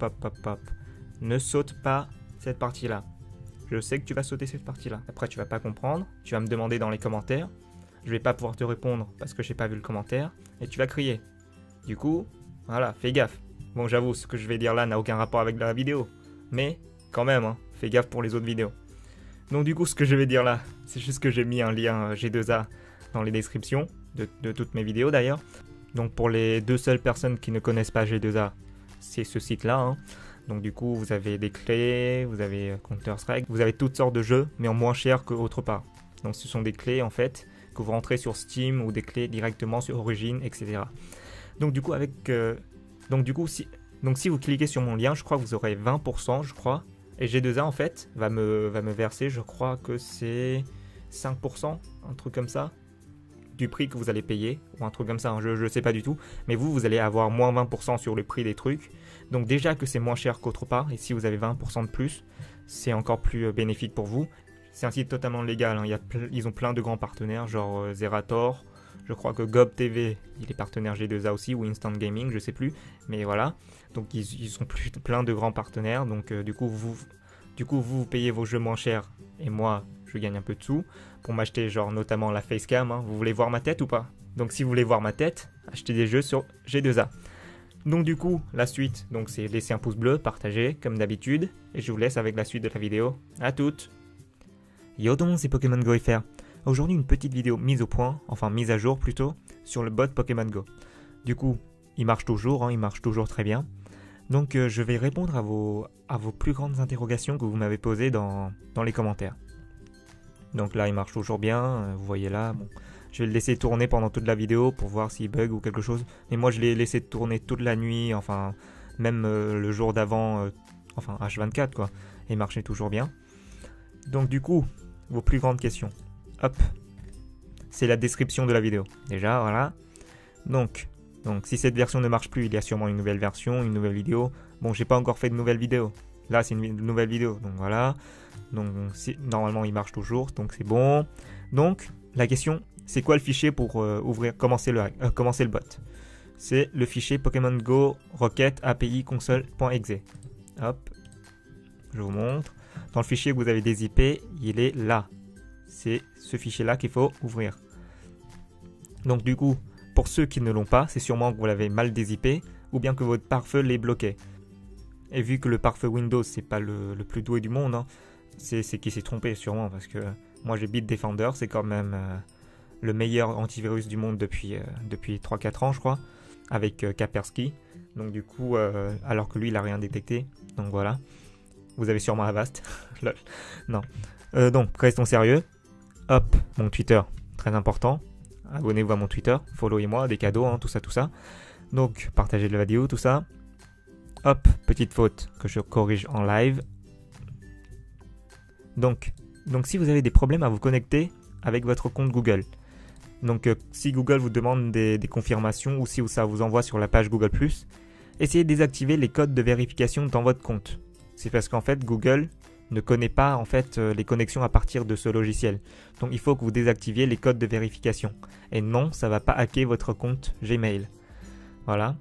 hop. Ne saute pas cette partie-là. Je sais que tu vas sauter cette partie-là. Après, tu vas pas comprendre. Tu vas me demander dans les commentaires. Je vais pas pouvoir te répondre parce que j'ai pas vu le commentaire. Et tu vas crier. Du coup, voilà, fais gaffe. Bon, j'avoue, ce que je vais dire là n'a aucun rapport avec la vidéo. Mais, quand même, hein, fais gaffe pour les autres vidéos. Donc du coup, ce que je vais dire là, c'est juste que j'ai mis un lien G2A dans les descriptions de toutes mes vidéos d'ailleurs. Donc pour les 2 seules personnes qui ne connaissent pas G2A, c'est ce site-là, hein. Donc du coup, vous avez des clés, vous avez Counter-Strike, vous avez toutes sortes de jeux, mais en moins cher qu'autre part. Donc ce sont des clés en fait, que vous rentrez sur Steam ou des clés directement sur Origin, etc. Donc du coup, si vous cliquez sur mon lien, je crois que vous aurez 20%, je crois. Et G2A en fait va me verser, je crois que c'est 5%, un truc comme ça, du prix que vous allez payer, ou un truc comme ça, hein, je ne sais pas du tout. Mais vous allez avoir moins 20% sur le prix des trucs. Donc déjà que c'est moins cher qu'autre part, et si vous avez 20% de plus, c'est encore plus bénéfique pour vous. C'est un site totalement légal, hein. Ils ont plein de grands partenaires, genre Zerator, je crois que GobTV, il est partenaire G2A aussi, ou Instant Gaming, je sais plus, mais voilà. Donc ils ont plein de grands partenaires, donc du coup vous payez vos jeux moins cher, et moi je gagne un peu de sous, pour m'acheter genre notamment la Facecam, hein. Vous voulez voir ma tête ou pas? Donc si vous voulez voir ma tête, achetez des jeux sur G2A. Donc du coup, la suite, donc c'est laisser un pouce bleu, partager comme d'habitude, et je vous laisse avec la suite de la vidéo. À toutes! Yo tout le monde, c'est Pokémon Go FR. Aujourd'hui une petite vidéo mise au point, enfin mise à jour plutôt, sur le bot Pokémon Go. Du coup, il marche toujours, hein, il marche toujours très bien. Donc je vais répondre à vos plus grandes interrogations que vous m'avez posées dans les commentaires. Donc là il marche toujours bien, vous voyez là, bon. Je vais le laisser tourner pendant toute la vidéo pour voir s'il bug ou quelque chose. Mais moi je l'ai laissé tourner toute la nuit, enfin même le jour d'avant, enfin H24 quoi. Et il marchait toujours bien. Donc du coup, vos plus grandes questions. Hop, c'est la description de la vidéo. Déjà, voilà. Donc si cette version ne marche plus, il y a sûrement une nouvelle version, une nouvelle vidéo. Bon, j'ai pas encore fait de nouvelle vidéo. Là, c'est une nouvelle vidéo. Donc voilà. Donc normalement, il marche toujours. Donc c'est bon. Donc la question, c'est quoi le fichier pour commencer le bot? C'est le fichier Pokémon Go Rocket API console.exe. Hop, je vous montre. Dans le fichier que vous avez des IP, il est là. C'est ce fichier-là qu'il faut ouvrir. Donc du coup, pour ceux qui ne l'ont pas, c'est sûrement que vous l'avez mal dézippé ou bien que votre pare-feu l'est bloqué. Et vu que le pare-feu Windows, c'est pas le plus doué du monde, hein, c'est qui s'est trompé sûrement parce que moi j'ai Bitdefender, c'est quand même le meilleur antivirus du monde depuis 3-4 ans je crois, avec Kaspersky. Donc du coup, alors que lui il a rien détecté, donc voilà. Vous avez sûrement Avast. Non. Donc, restons sérieux. Hop, mon Twitter, très important. Abonnez-vous à mon Twitter, followez-moi, des cadeaux, hein, tout ça. Donc, partagez la vidéo, tout ça. Hop, petite faute que je corrige en live. Donc si vous avez des problèmes à vous connecter avec votre compte Google, donc si Google vous demande des confirmations ou si ça vous envoie sur la page Google+, essayez de désactiver les codes de vérification dans votre compte. C'est parce qu'en fait, Google ne connaît pas en fait les connexions à partir de ce logiciel. Donc il faut que vous désactiviez les codes de vérification. Et non, ça ne va pas hacker votre compte Gmail. Voilà.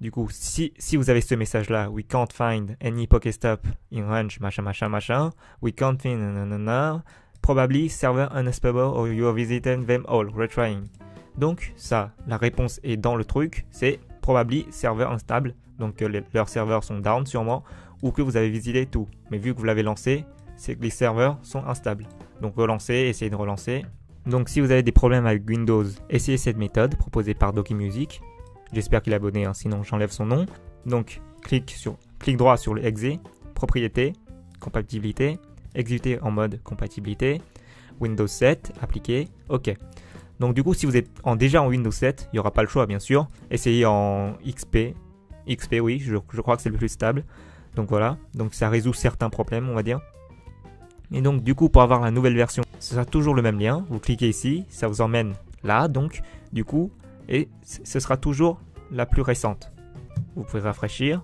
Du coup, si vous avez ce message-là, we can't find any Pokéstop in range, machin, we can't find, nanana, probably server unstable or you are visiting them all, retrying. Donc ça, la réponse est dans le truc, c'est probably server unstable. Donc leurs serveurs sont down sûrement, ou que vous avez visité tout. Mais vu que vous l'avez lancé, c'est que les serveurs sont instables. Donc relancez, essayez de relancer. Donc si vous avez des problèmes avec Windows, essayez cette méthode proposée par DokiMusic. J'espère qu'il est abonné, hein, sinon j'enlève son nom. Donc clic droit sur le exe, propriété, compatibilité, exécuter en mode compatibilité, Windows 7, appliquer, OK. Donc du coup, si vous êtes déjà en Windows 7, il n'y aura pas le choix bien sûr. Essayez en XP, oui, je crois que c'est le plus stable. Donc voilà, donc ça résout certains problèmes, on va dire. Et donc du coup, pour avoir la nouvelle version, ce sera toujours le même lien. Vous cliquez ici, ça vous emmène là, donc du coup, et ce sera toujours la plus récente. Vous pouvez rafraîchir.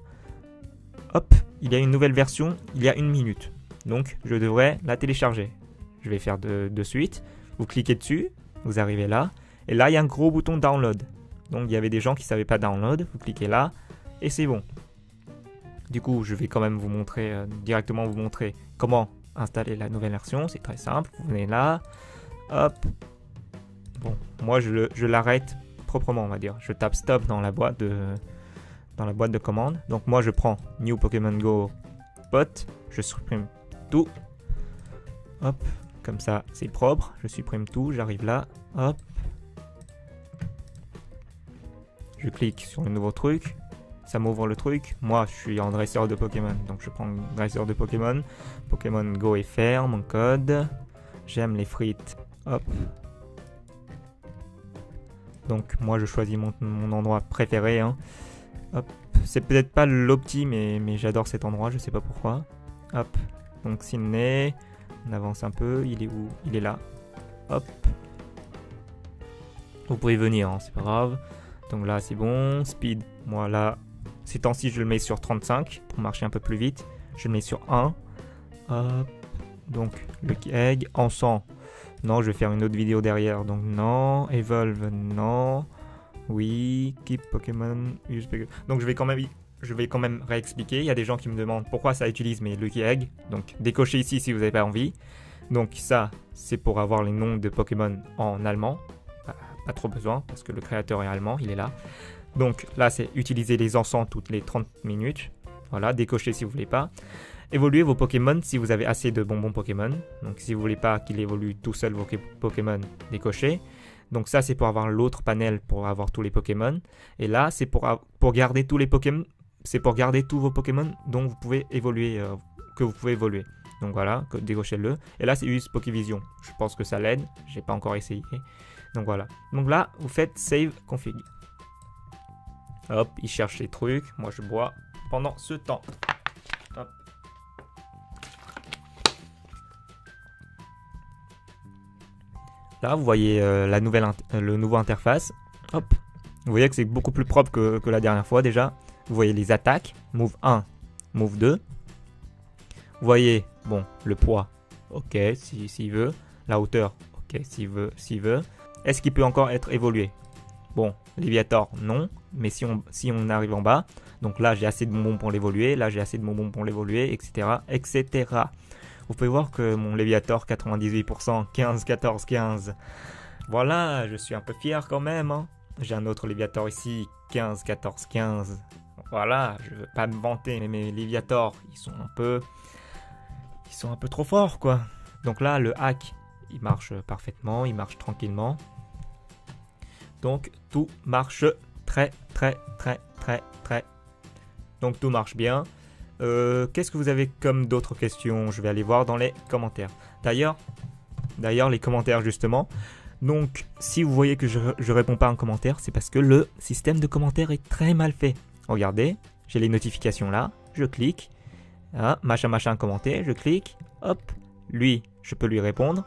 Hop, il y a une nouvelle version il y a 1 minute. Donc je devrais la télécharger. Je vais faire de suite. Vous cliquez dessus, vous arrivez là. Et là, il y a un gros bouton download. Donc il y avait des gens qui ne savaient pas download. Vous cliquez là et c'est bon. Du coup, je vais quand même vous montrer, directement vous montrer comment installer la nouvelle version. C'est très simple. Vous venez là. Hop. Bon, moi, je l'arrête proprement, on va dire. Je tape stop dans la boîte de commande. Donc, moi, je prends New Pokémon Go Bot. Je supprime tout. Hop. Comme ça, c'est propre. Je supprime tout. J'arrive là. Hop. Je clique sur le nouveau truc. Ça m'ouvre le truc. Moi, je suis en dresseur de Pokémon. Donc, je prends un dresseur de Pokémon. Pokémon Go FR, mon code. J'aime les frites. Hop. Donc, moi, je choisis mon endroit préféré. Hein. Hop. C'est peut-être pas l'opti, mais j'adore cet endroit. Je sais pas pourquoi. Hop. Donc, Sydney. On avance un peu. Il est où? Il est là. Hop. Vous pouvez venir, hein, c'est pas grave. Donc là, c'est bon. Speed, moi là, ces temps-ci, je le mets sur 35 pour marcher un peu plus vite. Je le mets sur 1. Hop. Donc, Lucky Egg. Encens. Non, je vais faire une autre vidéo derrière. Donc, non. Evolve, non. Oui. Keep Pokémon. Use Pokémon. Donc, je vais quand même réexpliquer. Il y a des gens qui me demandent pourquoi ça utilise mes Lucky Egg. Donc, décochez ici si vous n'avez pas envie. Donc, ça, c'est pour avoir les noms de Pokémon en allemand. Pas trop besoin parce que le créateur est allemand, il est là. Donc là, c'est utiliser les encens toutes les 30 minutes. Voilà, décocher si vous voulez pas. Évoluer vos Pokémon si vous avez assez de bonbons Pokémon. Donc si vous voulez pas qu'il évolue tout seul vos Pokémon, décochez. Donc ça, c'est pour avoir l'autre panel pour avoir tous les Pokémon. Et là, c'est pour garder tous les Pokémon. C'est pour garder tous vos Pokémon dont vous pouvez évoluer, que vous pouvez évoluer. Donc voilà, décochez-le. Et là, c'est Use Pokévision. Je pense que ça l'aide. J'ai pas encore essayé. Donc voilà. Donc là, vous faites Save Config. Hop, il cherche les trucs. Moi, je bois pendant ce temps. Hop. Là, vous voyez le nouveau interface. Hop. Vous voyez que c'est beaucoup plus propre que la dernière fois déjà. Vous voyez les attaques. Move 1, Move 2. Vous voyez, bon, le poids. Ok, s'il veut. La hauteur. Ok, s'il veut. Est-ce qu'il peut encore être évolué? Bon, Léviator, non. Mais si on arrive en bas, donc là, j'ai assez de bonbons pour l'évoluer. Là, j'ai assez de bonbons pour l'évoluer, etc., etc. Vous pouvez voir que mon Léviator, 98%, 15, 14, 15. Voilà, je suis un peu fier quand même. Hein. J'ai un autre Léviator ici, 15, 14, 15. Voilà, je veux pas me vanter, mais mes Léviators, ils sont un peu trop forts, quoi. Donc là, le hack, il marche parfaitement, il marche tranquillement. Donc, tout marche très. Donc, tout marche bien. Qu'est-ce que vous avez comme d'autres questions? Je vais aller voir dans les commentaires. D'ailleurs, les commentaires, justement. Donc, si vous voyez que je réponds pas en commentaire, c'est parce que le système de commentaires est très mal fait. Regardez, j'ai les notifications là. Je clique. Ah, machin, commenter. Je clique. Hop. Lui, je peux lui répondre.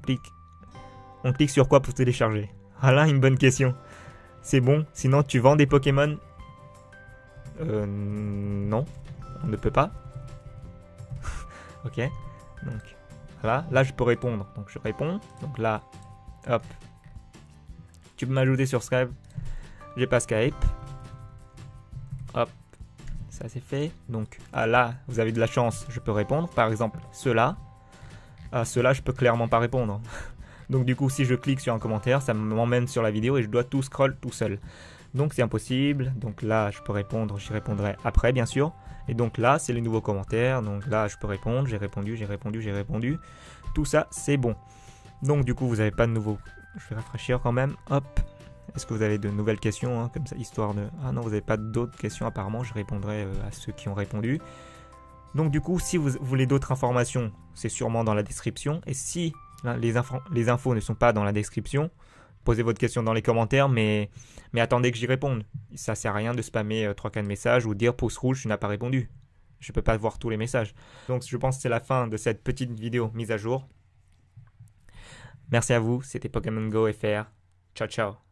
Clique. On clique sur quoi pour télécharger? Voilà une bonne question. C'est bon. Sinon, tu vends des Pokémon? Non. On ne peut pas. Ok. Donc, voilà. Là, je peux répondre. Donc, je réponds. Donc là, hop. Tu peux m'ajouter sur Skype. J'ai pas Skype. Hop. Ça, c'est fait. Donc, là, vous avez de la chance. Je peux répondre. Par exemple, ceux-là. Ceux-là, je peux clairement pas répondre. Donc du coup, si je clique sur un commentaire, ça m'emmène sur la vidéo et je dois tout scroll tout seul. Donc c'est impossible. Donc là, je peux répondre, j'y répondrai après, bien sûr. Et donc là, c'est les nouveaux commentaires. Donc là, je peux répondre, j'ai répondu. Tout ça, c'est bon. Donc du coup, vous n'avez pas de nouveaux... Je vais rafraîchir quand même. Hop. Est-ce que vous avez de nouvelles questions, hein, comme ça, histoire de... Ah non, vous n'avez pas d'autres questions apparemment. Je répondrai à ceux qui ont répondu. Donc du coup, si vous voulez d'autres informations, c'est sûrement dans la description. Et si les infos ne sont pas dans la description, posez votre question dans les commentaires, mais attendez que j'y réponde. Ça sert à rien de spammer 3-4 messages ou dire pouce rouge, tu n'as pas répondu. Je ne peux pas voir tous les messages. Donc je pense que c'est la fin de cette petite vidéo mise à jour. Merci à vous, c'était Pokémon Go FR. Ciao, ciao.